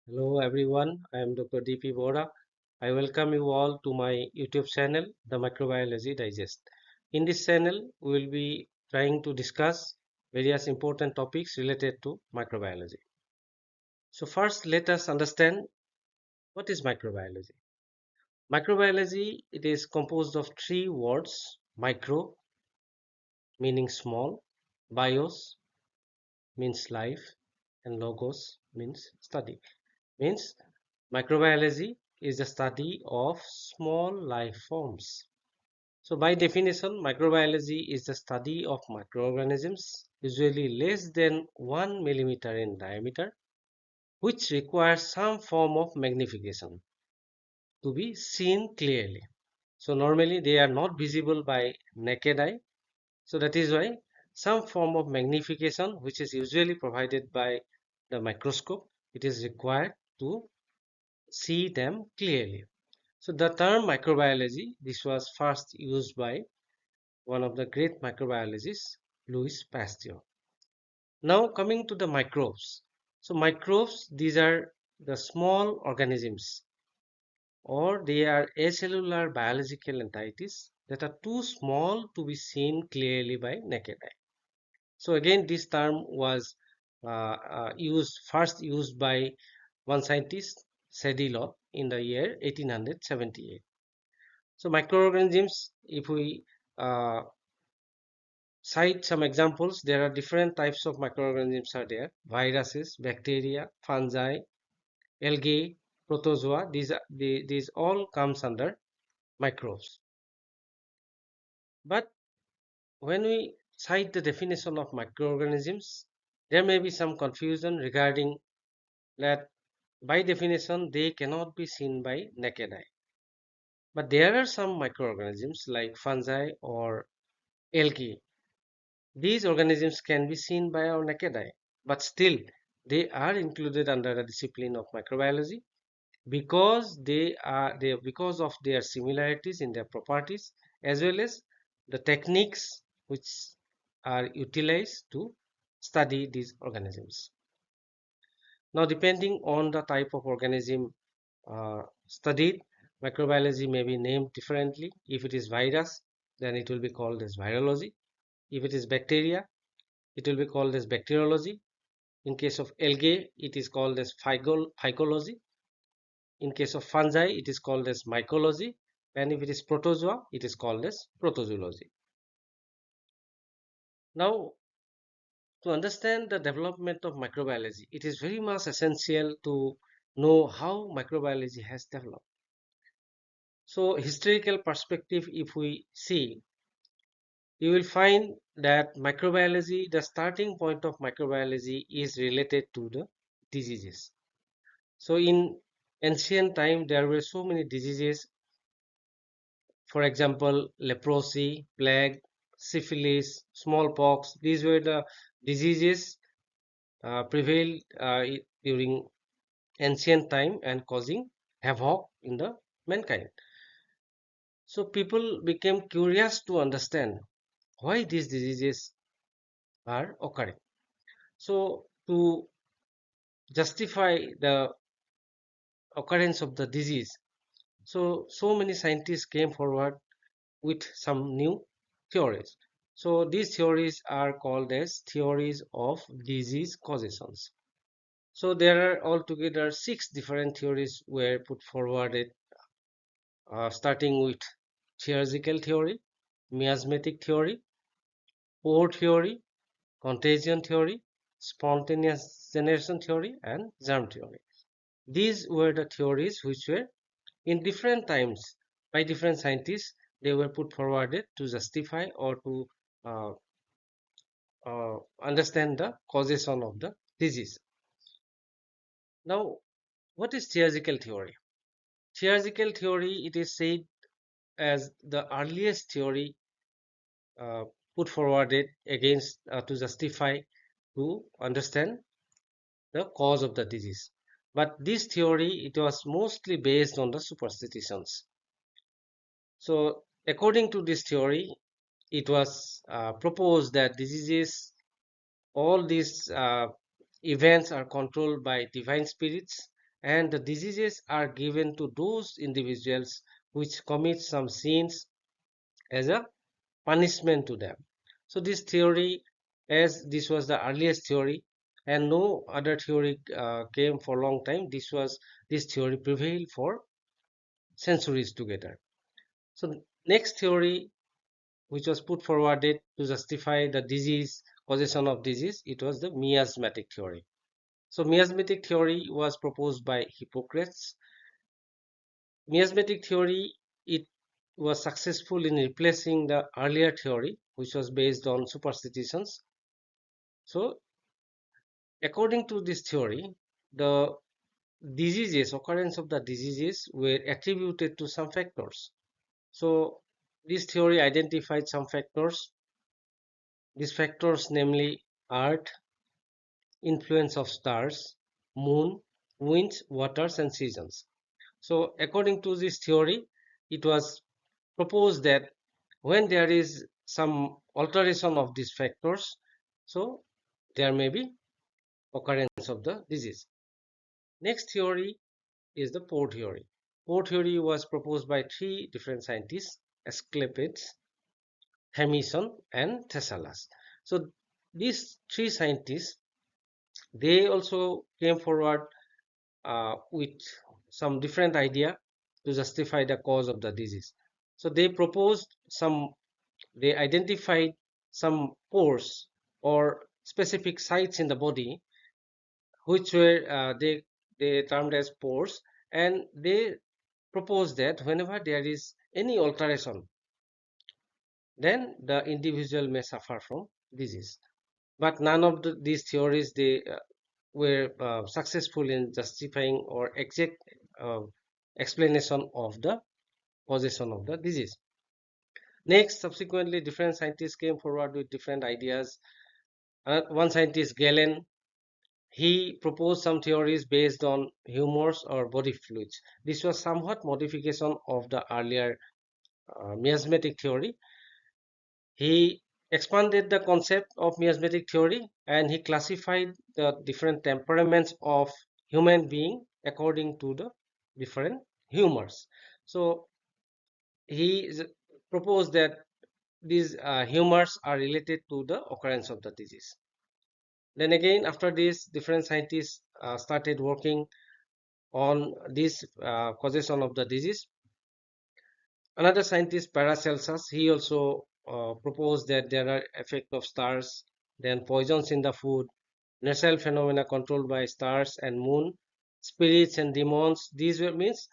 Hello everyone, I am Dr. DP Bora. I welcome you all to my YouTube channel, The Microbiology Digest. In this channel, we will be trying to discuss various important topics related to microbiology. So first, let us understand what is microbiology. Microbiology, it is composed of three words: micro, meaning small; bios, means life; and logos, means study. Means microbiology is the study of small life forms. So by definition, microbiology is the study of microorganisms, usually less than 1 millimeter in diameter, which requires some form of magnification to be seen clearly. So normally they are not visible by naked eye. So that is why some form of magnification, which is usually provided by the microscope, it is required to see them clearly. So the term microbiology, this was first used by one of the great microbiologists, Louis Pasteur. Now coming to the microbes. So microbes, these are the small organisms, or they are acellular biological entities that are too small to be seen clearly by naked eye. So again, this term was first used by one scientist, Sedilot, in the year 1878. So microorganisms, if we uh, cite some examples, there are different types of microorganisms are there: viruses, bacteria, fungi, algae, protozoa. These all comes under microbes. But when we cite the definition of microorganisms, there may be some confusion regarding that. By definition, they cannot be seen by naked eye. But there are some microorganisms like fungi or algae. These organisms can be seen by our naked eye, but still they are included under the discipline of microbiology because because of their similarities in their properties, as well as the techniques which are utilized to study these organisms. Now, depending on the type of organism studied, microbiology may be named differently. If it is virus, then it will be called as virology. If it is bacteria, it will be called as bacteriology. In case of algae, it is called as phycology. In case of fungi, it is called as mycology. And if it is protozoa, it is called as protozoology. Now, to understand the development of microbiology, it is very much essential to know how microbiology has developed. So, historical perspective, if we see, you will find that microbiology, the starting point of microbiology is related to the diseases. So in ancient time, there were so many diseases. For example, leprosy, plague, syphilis, smallpox. These were the diseases prevailed during ancient time and causing havoc in the mankind. So people became curious to understand why these diseases are occurring. So to justify the occurrence of the disease, so many scientists came forward with some new theories. So these theories are called as theories of disease causations. So there are altogether six different theories were put forward, starting with theoretical theory, miasmatic theory, pore theory, contagion theory, spontaneous generation theory, and germ theory. These were the theories which were in different times by different scientists. They were put forward to justify or to uh, understand the causation of the disease. Now, what is theurgical theory? Theurgical theory, it is said as the earliest theory uh, put forwarded against to justify to understand the cause of the disease. But this theory, it was mostly based on the superstitions. So according to this theory, it was proposed that diseases, all these events are controlled by divine spirits, and the diseases are given to those individuals which commit some sins as a punishment to them. So this theory, as this was the earliest theory and no other theory came for a long time, this theory prevailed for centuries together. So next theory which was put forwarded to justify the disease, causation of disease, it was the miasmatic theory. So miasmatic theory was proposed by Hippocrates. Miasmatic theory, it was successful in replacing the earlier theory, which was based on superstitions. So according to this theory, the occurrence of the diseases were attributed to some factors. So this theory identified some factors. These factors, namely earth, influence of stars, moon, winds, waters, and seasons. So according to this theory, it was proposed that when there is some alteration of these factors, so there may be occurrence of the disease. Next theory is the pore theory. Pore theory was proposed by three different scientists: Asclepius, Hamilton, and Thessalus. So these three scientists, they also came forward with some different idea to justify the cause of the disease. So they identified some pores or specific sites in the body which were they termed as pores, and they proposed that whenever there is any alteration, then the individual may suffer from disease. But none of these theories they were successful in justifying or exact uh, explanation of the causation of the disease. Next, subsequently, different scientists came forward with different ideas. One scientist, Galen, he proposed some theories based on humors or body fluids. This was somewhat modification of the earlier miasmatic theory. He expanded the concept of miasmatic theory, and he classified the different temperaments of human being according to the different humors. So he proposed that these humors are related to the occurrence of the disease. Then again, after this, different scientists started working on this causation of the disease. Another scientist, Paracelsus, he also proposed that there are effect of stars, then poisons in the food, natural phenomena controlled by stars and moon, spirits and demons. These were means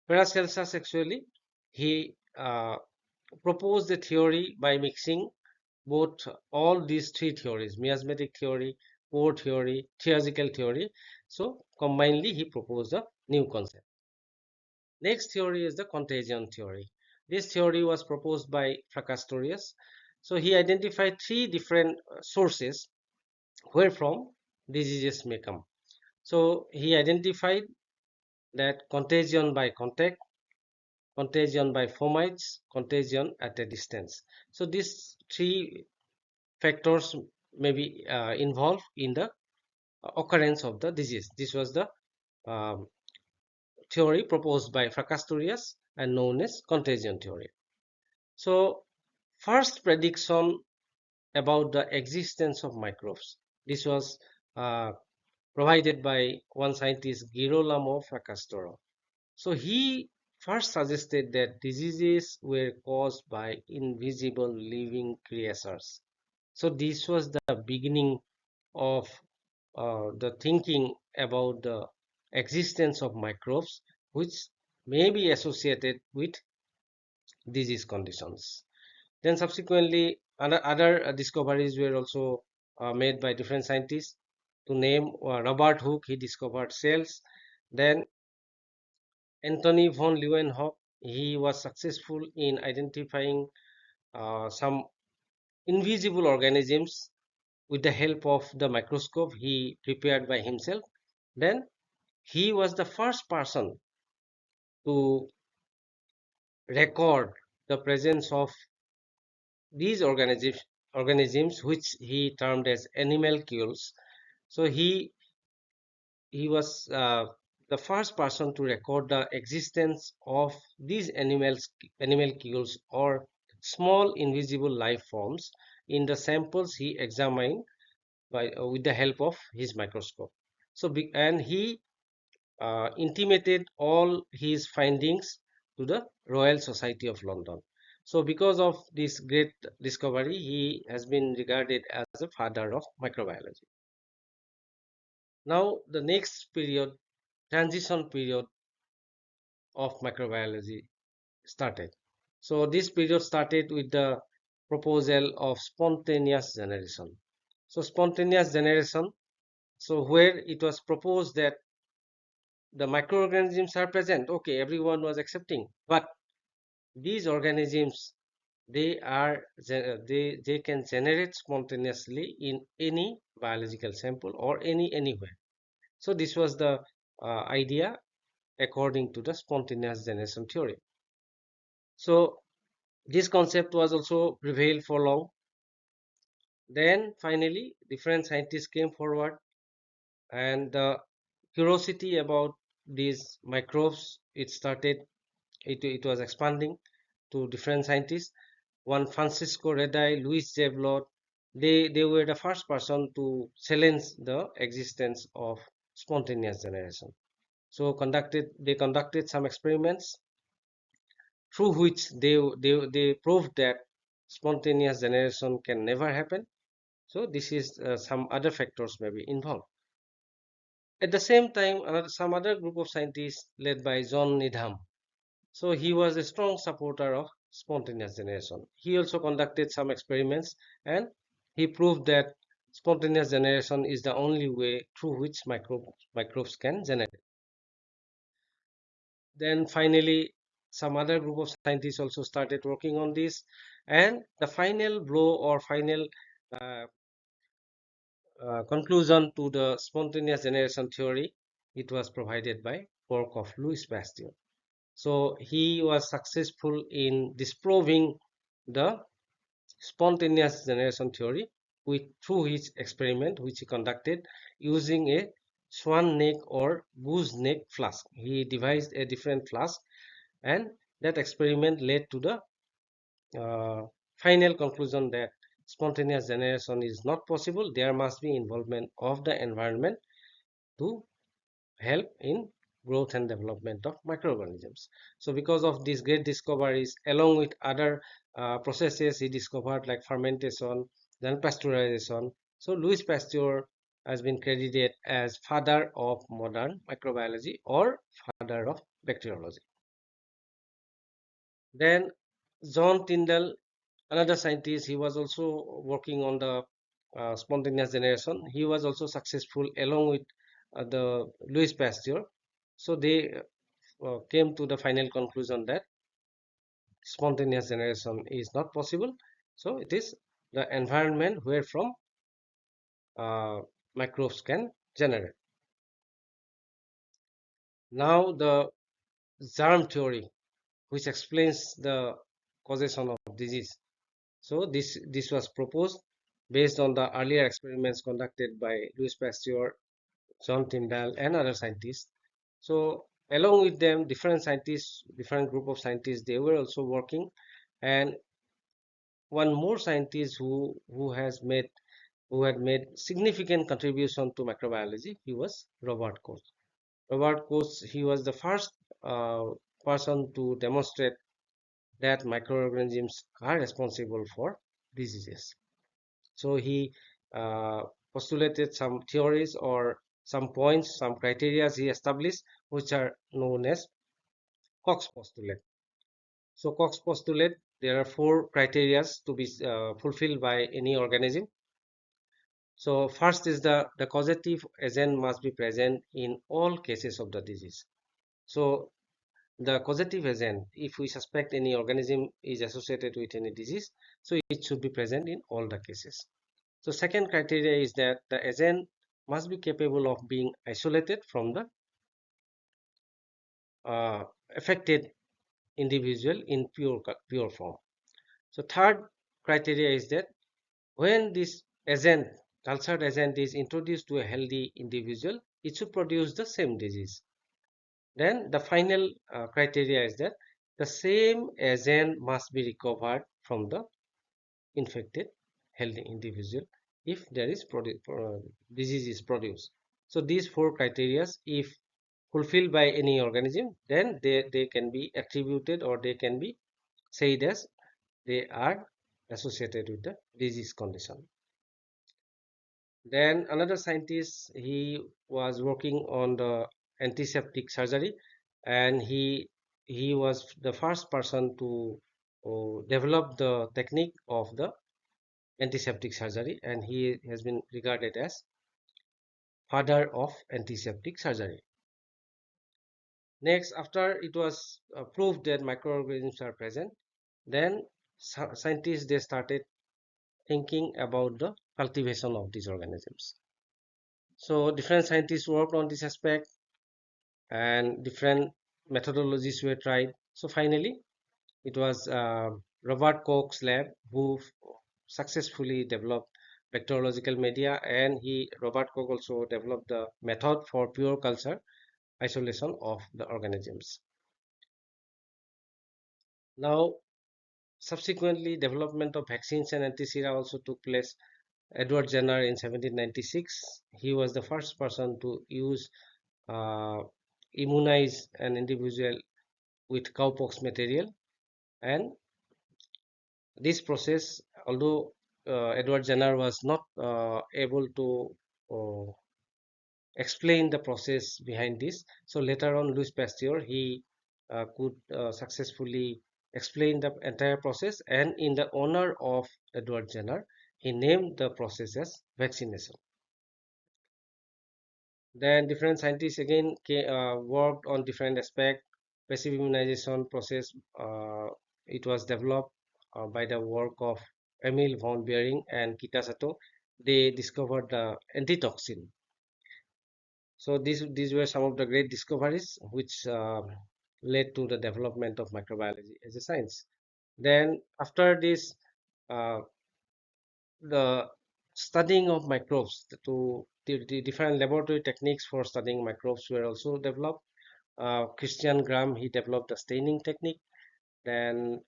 Paracelsus actually he proposed the theory by mixing both all these three theories: miasmatic theory, pore theory, theurgical theory. So combinedly he proposed a new concept. Next theory is the contagion theory. This theory was proposed by Fracastorius. So he identified three different sources where from diseases may come. So he identified that contagion by contact, contagion by fomites, contagion at a distance. So these three factors may be involved in the occurrence of the disease. This was the um, theory proposed by Fracastorius and known as contagion theory. So first prediction about the existence of microbes. This was uh, provided by one scientist, Girolamo Fracastoro. So he first suggested that diseases were caused by invisible living creatures. So this was the beginning of the thinking about the existence of microbes, which may be associated with disease conditions. Then subsequently, other discoveries were also made by different scientists. To name Robert Hooke, he discovered cells. Then Anthony von Leeuwenhoek, he was successful in identifying some invisible organisms with the help of the microscope he prepared by himself. Then he was the first person to record the presence of these organisms which he termed as animalcules. So he was the first person to record the existence of these animalcules or small invisible life forms in the samples he examined with the help of his microscope. And he intimated all his findings to the Royal Society of London. So because of this great discovery, he has been regarded as a father of microbiology. Now the next period, transition period of microbiology started. So this period started with the proposal of spontaneous generation. So spontaneous generation, so where it was proposed that the microorganisms are present, okay, everyone was accepting, but these organisms, they can generate spontaneously in any biological sample or anywhere. So this was the idea according to the spontaneous generation theory. So this concept was also prevailed for long. Then finally different scientists came forward, and the curiosity about these microbes, it was expanding to different scientists. One Francisco Redi, Luis Jablot, they were the first person to challenge the existence of spontaneous generation. So they conducted some experiments through which they proved that spontaneous generation can never happen. So this is some other factors may be involved. At the same time, some other group of scientists led by John Needham. So he was a strong supporter of spontaneous generation. He also conducted some experiments, and he proved that spontaneous generation is the only way through which microbes can generate. Then finally, some other group of scientists also started working on this, and the final blow or final uh, conclusion to the spontaneous generation theory, it was provided by work of Louis Pasteur. So he was successful in disproving the spontaneous generation theory through his experiment which he conducted using a swan neck or goose neck flask. He devised a different flask, and that experiment led to the final conclusion that spontaneous generation is not possible. There must be involvement of the environment to help in growth and development of microorganisms. So because of these great discoveries, along with other processes he discovered like fermentation, then pasteurization, so Louis Pasteur has been credited as father of modern microbiology or father of bacteriology. Then John Tyndall, another scientist, he was also working on the spontaneous generation. He was also successful along with the Louis Pasteur. So they came to the final conclusion that spontaneous generation is not possible. So it is the environment where from uh, microbes can generate. Now the germ theory, which explains the causation of disease. So this was proposed based on the earlier experiments conducted by Louis Pasteur, John Tyndall, and other scientists. So along with them, different scientists, different group of scientists, they were also working. And one more scientist who had made significant contribution to microbiology, he was Robert Koch. Robert Koch, he was the first uh, person to demonstrate that microorganisms are responsible for diseases. So he uh, postulated some theories or some points, some criteria he established, which are known as Koch's postulate. So Koch's postulate, there are four criteria to be fulfilled by any organism. So first is the causative agent must be present in all cases of the disease. So the causative agent, if we suspect any organism is associated with any disease, so it should be present in all the cases. So second criteria is that the agent must be capable of being isolated from the affected individual in pure form. So third criteria is that when this agent, cultured agent, is introduced to a healthy individual, it should produce the same disease. Then the final criteria is that the same agent must be recovered from the infected healthy individual if there is disease is produced. So these four criteria, if fulfilled by any organism, then they can be attributed, or they can be said as they are associated with the disease condition. Then another scientist, he was working on the antiseptic surgery, and he was the first person to develop the technique of the antiseptic surgery, and he has been regarded as father of antiseptic surgery. Next, after it was proved that microorganisms are present, then scientists, they started thinking about the cultivation of these organisms. So different scientists worked on this aspect, and different methodologies were tried. So finally, it was Robert Koch's lab who successfully developed bacteriological media, and Robert Koch also developed the method for pure culture isolation of the organisms. Now, subsequently, development of vaccines and antisera also took place. Edward Jenner in 1796, he was the first person to use uh, immunize an individual with cowpox material, and this process, although Edward Jenner was not able to uh, explain the process behind this, so later on Louis Pasteur, he could successfully explain the entire process, and in the honor of Edward Jenner, he named the process as vaccination. Then different scientists again worked on different aspects. Passive immunization process, it was developed by the work of Emil von Behring and Kitasato. They discovered the antitoxin. So these were some of the great discoveries which led to the development of microbiology as a science. Then after this, uh, the studying of microbes, the different laboratory techniques for studying microbes were also developed. Christian Gram, he developed a staining technique. Then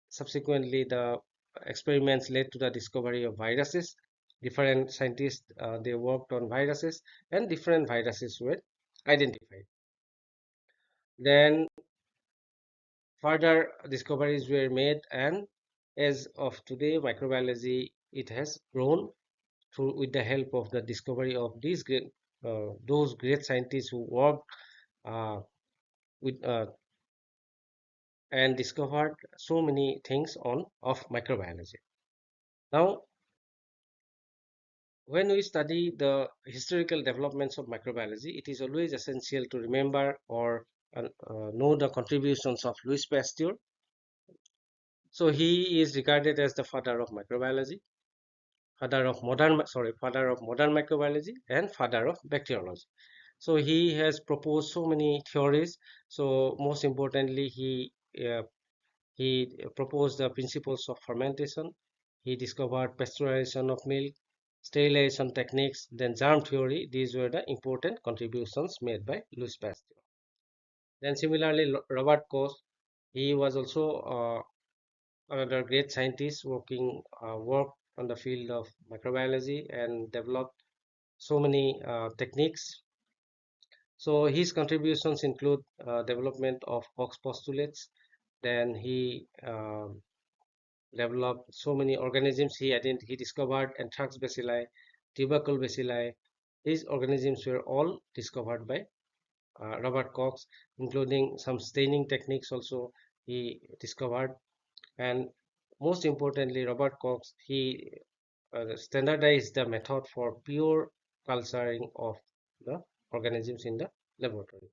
subsequently, the experiments led to the discovery of viruses. Different scientists, they worked on viruses, and different viruses were identified. Then further discoveries were made, and as of today, microbiology, it has grown through with the help of the discovery of those great scientists who worked uh, with and discovered so many things on of microbiology. Now, when we study the historical developments of microbiology, it is always essential to remember or know the contributions of Louis Pasteur. So he is regarded as the father of microbiology, father of modern microbiology, and father of bacteriology. So he has proposed so many theories. So most importantly, he proposed the principles of fermentation. He discovered pasteurization of milk, sterilization techniques, then germ theory. These were the important contributions made by Louis Pasteur. Then similarly, Robert Koch, he was also another great scientist worked on the field of microbiology and developed so many techniques. So his contributions include development of Koch's postulates. Then he developed so many organisms. He discovered anthrax bacilli, tubercle bacilli. These organisms were all discovered by Robert Koch, including some staining techniques also he discovered. And most importantly, Robert Koch, he standardized the method for pure culturing of the organisms in the laboratory.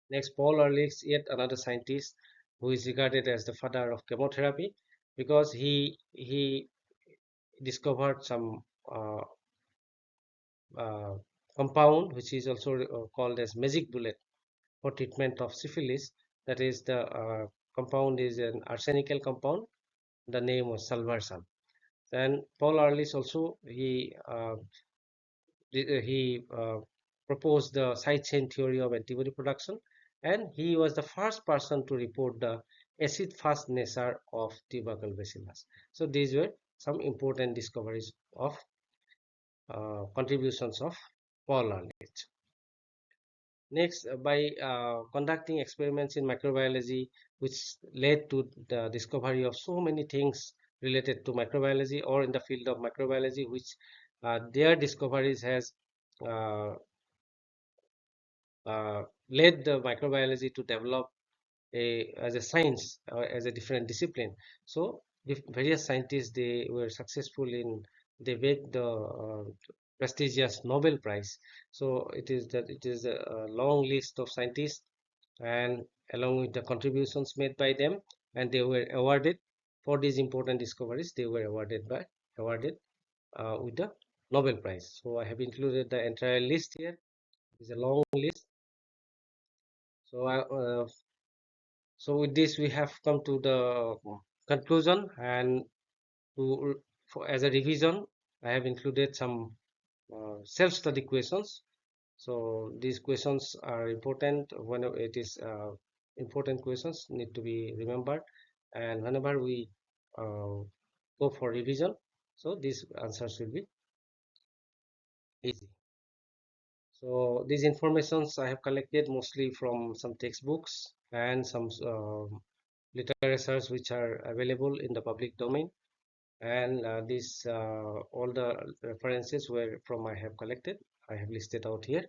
Next, Paul Ehrlich, yet another scientist who is regarded as the father of chemotherapy, because he discovered some uh, compound which is also called as magic bullet for treatment of syphilis. That is, the compound is an arsenical compound. The name was salvarsan. Then Paul Ehrlich also he proposed the side chain theory of antibody production, and he was the first person to report the acid-fast nature of tubercle bacillus. So these were some important discoveries of contributions of Paul Ehrlich. Next, by conducting experiments in microbiology, which led to the discovery of so many things related to microbiology or in the field of microbiology, which their discoveries has uh, led the microbiology to develop as a science or as a different discipline. So the various scientists, they were successful in, they make the prestigious Nobel Prize. So it is a long list of scientists, and along with the contributions made by them, and they were awarded for these important discoveries. They were awarded with the Nobel Prize. So I have included the entire list here. It's a long list. So so with this, we have come to the conclusion, and as a revision, I have included some self-study questions. So these questions are important whenever it is important questions need to be remembered, and whenever we go for revision, so these answers will be easy. So these informations I have collected mostly from some textbooks and some literatures which are available in the public domain, and these all the references were from I have collected, I have listed out here.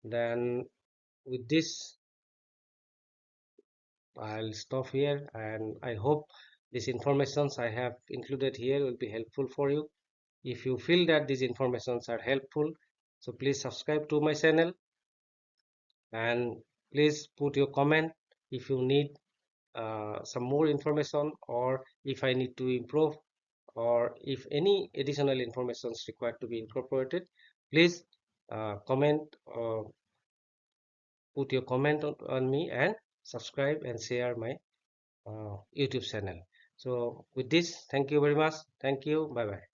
Then with this, I'll stop here, and I hope these informations I have included here will be helpful for you. If you feel that these informations are helpful, so please subscribe to my channel, and please put your comment if you need some more information, or if I need to improve, or if any additional information is required to be incorporated. Please comment, put your comment on me, and subscribe and share my YouTube channel. So with this, thank you very much. Thank you. Bye bye.